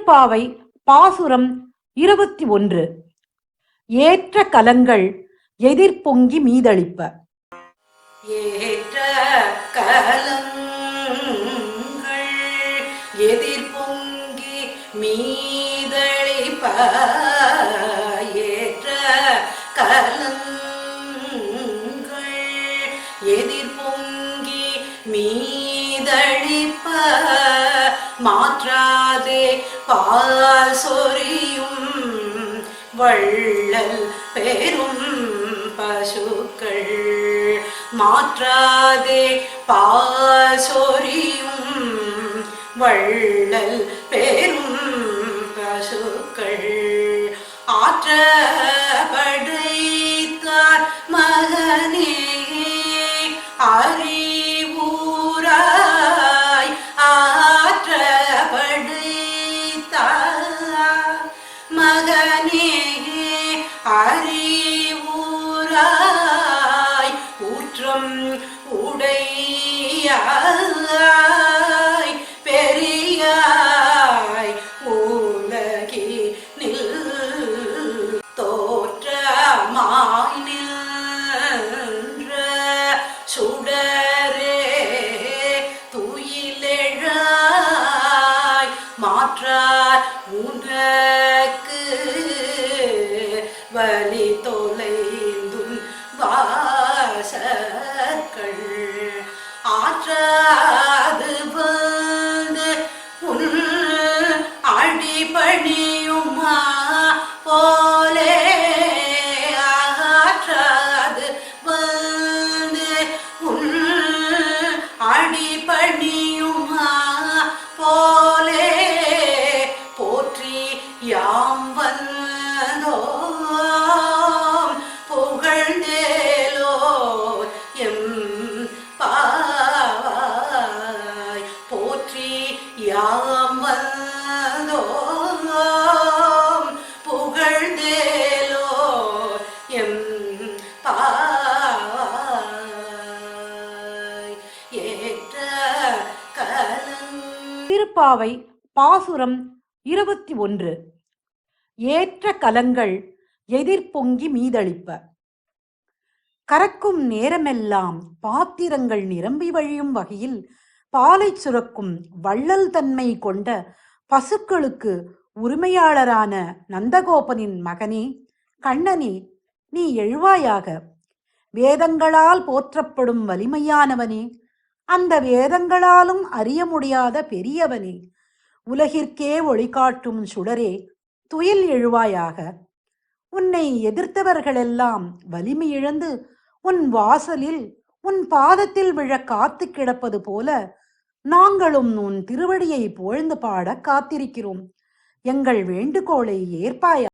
திருப்பாவை பாசுரம் 21. ஏற்ற கலங்கள் எதிர்பொங்கி மீதளிப்ப. ஏற்ற கலங்கள் எதிர்பொங்கி மீதளிப்ப. ஏற்ற கலங்கள் எதிர்பொங்கி மீதளிப்ப. மாற்றாதே பால் சொரியும் வள்ளல் பெரும் பசுக்கள். மாற்றாதே பால் சொரியும் வள்ளல் பெரும் பசுக்கள். ஆற்ற படைத்தார் மகனே அறிவுராய். ஆற்ற படைத்தார் மகனே அறிவுராய். ஊற்றம் உடையாய் பெரியாய் உலகினில் தோற்றமாய் நின்ற சுடரே துயிலெழாய். மாற்றார் உனக்கு வலி தொலைந்தும் வாசற்கள். ஆற்றாது வந்து உன் அடிபணியுமா போலே. ஆற்றாது வந்து உன் அடிபணியுமா போலே. போற்றி யாம் வந்தோம் புகழ்ந்தேலோ எம் பாவாய். போற்றி யாம் வந்தோம் புகழ்ந்தேலோ எம் பாவாய். ஏற்ற கலங். திருப்பாவை பாசுரம் 21. ஏற்ற கலங்கள் எதிர்பொங்கி மீதளிப்ப. கறக்கும் நேரமெல்லாம் பாத்திரங்கள் நிரம்பி வழியும் வகையில் பாலை சுரக்கும் வள்ளல் தன்மை கொண்ட பசுக்களுக்கு உரிமையாளரான நந்தகோபனின் மகனே கண்ணனே, நீ எழுவாயாக. வேதங்களால் போற்றப்படும் வலிமையானவனே, அந்த வேதங்களாலும் அறிய முடியாத பெரியவனே, உலகிற்கே ஒளிகாட்டும் சுடரே, துயில் எழுவாயாக. உன்னை எதிர்த்தவர்களெல்லாம் வலிமை இழந்து உன் வாசலில் உன் பாதத்தில் விழ காத்து கிடப்பது போல நாங்களும் உன் திருவடியை புகழ்ந்து பாட காத்திருக்கிறோம். எங்கள் வேண்டுகோளை ஏற்பாயா?